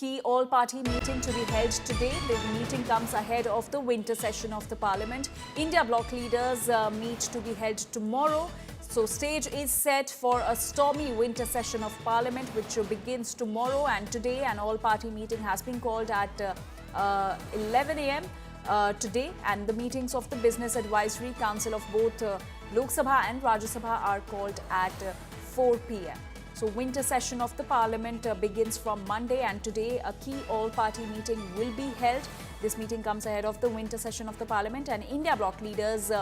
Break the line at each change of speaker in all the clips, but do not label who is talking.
key all-party meeting to be held today. The meeting comes ahead of the winter session of the Parliament. India bloc leaders meet to be held tomorrow. So stage is set for a stormy winter session of Parliament which begins tomorrow, and today an all-party meeting has been called at 11 a.m. Today, and the meetings of the Business Advisory Council of both Lok Sabha and Rajya Sabha are called at 4 p.m. So winter session of the Parliament begins from Monday, and today a key all-party meeting will be held. This meeting comes ahead of the winter session of the Parliament, and India bloc leaders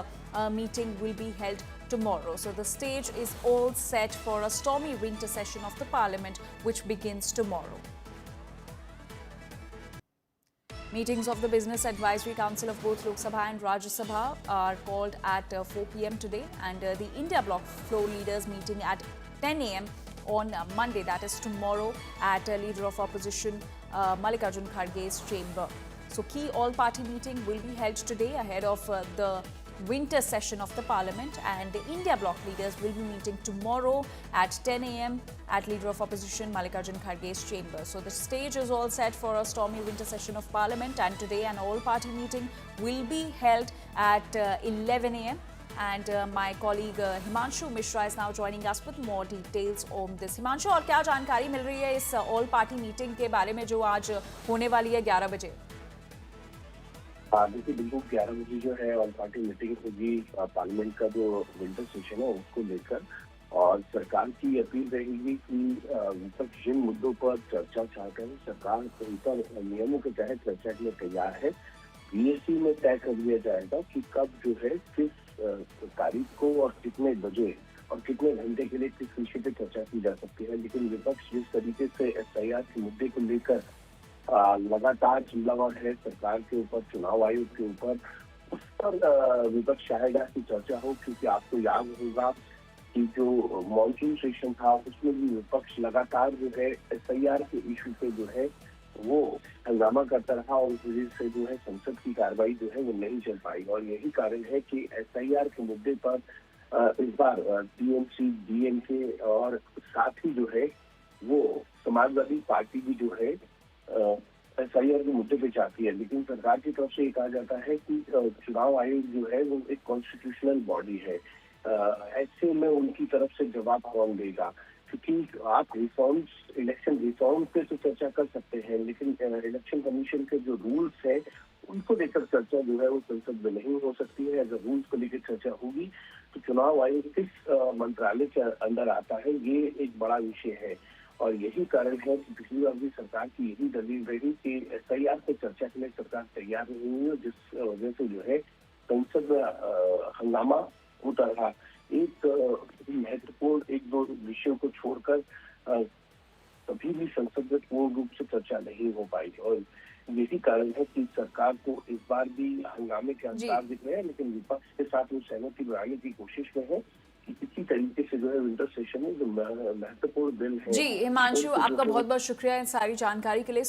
meeting will be held tomorrow. So the stage is all set for a stormy winter session of the Parliament which begins tomorrow. Meetings of the Business Advisory Council of both Lok Sabha and Rajya Sabha are called at 4 p.m. today, and the India bloc floor leaders meeting at 10 a.m. on Monday, that is tomorrow, at Leader of Opposition Mallikarjun Kharge's chamber. So key all-party meeting will be held today ahead of the winter session of the Parliament, and the India bloc leaders will be meeting tomorrow at 10 a.m. at Leader of Opposition Mallikarjun Kharge's chamber. So the stage is all set for a stormy winter session of Parliament, and today an all-party meeting will be held at 11 a.m. And my colleague Himanshu Mishra is now joining us with more details on this. Himanshu, और क्या जानकारी मिल रही है इस all party meeting के बारे में जो आज होने वाली है 11 बजे?
देखिए, बिल्कुल 11 बजे जो है ऑल पार्टी मीटिंग होगी पार्लियामेंट का जो विंटर सेशन है उसको लेकर, और सरकार की अपील रहेगी कि विपक्ष जिन मुद्दों पर चर्चा चाहते हैं सरकार उन पर नियमों के तहत चर्चा के लिए तैयार है। बीएससी में तय कर दिया जाएगा कि कब जो है किस तारीख को और कितने बजे और कितने घंटे के लिए किस विषय पर चर्चा की जा सकती है। लेकिन विपक्ष जिस तरीके से एसआईआर के मुद्दे को लेकर लगातार हमलावर है सरकार के ऊपर, चुनाव आयोग के ऊपर, उस पर विपक्ष चाहेगा कि चर्चा हो, क्योंकि आपको याद होगा कि जो मॉनसून सेशन था उसमें भी विपक्ष लगातार जो है एसआईआर के इशू पे जो है वो हंगामा करता रहा, और उस वजह से जो है संसद की कार्रवाई जो है वो नहीं चल पाई। और यही कारण है कि एसआईआर के मुद्दे पर इस बार टीएमसी, डीएमके और साथ ही जो है वो समाजवादी पार्टी भी जो है एसआईआर के मुद्दे पे चाहती है। लेकिन सरकार की तरफ से ये कहा जाता है कि चुनाव आयोग जो है वो एक कॉन्स्टिट्यूशनल बॉडी है, ऐसे में उनकी तरफ से जवाब कौन देगा? क्योंकि आप रिफॉर्म्स, इलेक्शन रिफॉर्म पे तो चर्चा कर सकते हैं, लेकिन इलेक्शन कमीशन के जो रूल्स है उनको लेकर चर्चा जो है वो संसद में नहीं हो सकती है। अगर रूल्स को लेकर चर्चा होगी तो चुनाव आयोग किस मंत्रालय के अंदर आता है, ये एक बड़ा विषय है। और यही कारण है कि पिछली बार भी सरकार की यही दलील रही कि एसआईआर पे चर्चा के लिए सरकार तैयार नहीं हुई, जिस वजह से जो है संसद में हंगामा होता रहा। एक महत्वपूर्ण एक दो विषयों को छोड़कर कभी भी संसद में पूर्ण रूप से चर्चा नहीं हो पाई, और यही कारण है कि सरकार को इस बार भी हंगामे के अंदाज दिख रहे हैं। लेकिन विपक्ष के साथ वो सहमति बनाने की कोशिश में है कि किसी तरीके से जो है विंटर सेशन में जो महत्वपूर्ण बिल है।
जी हिमांशु, आपका बहुत बहुत शुक्रिया इन सारी जानकारी के लिए।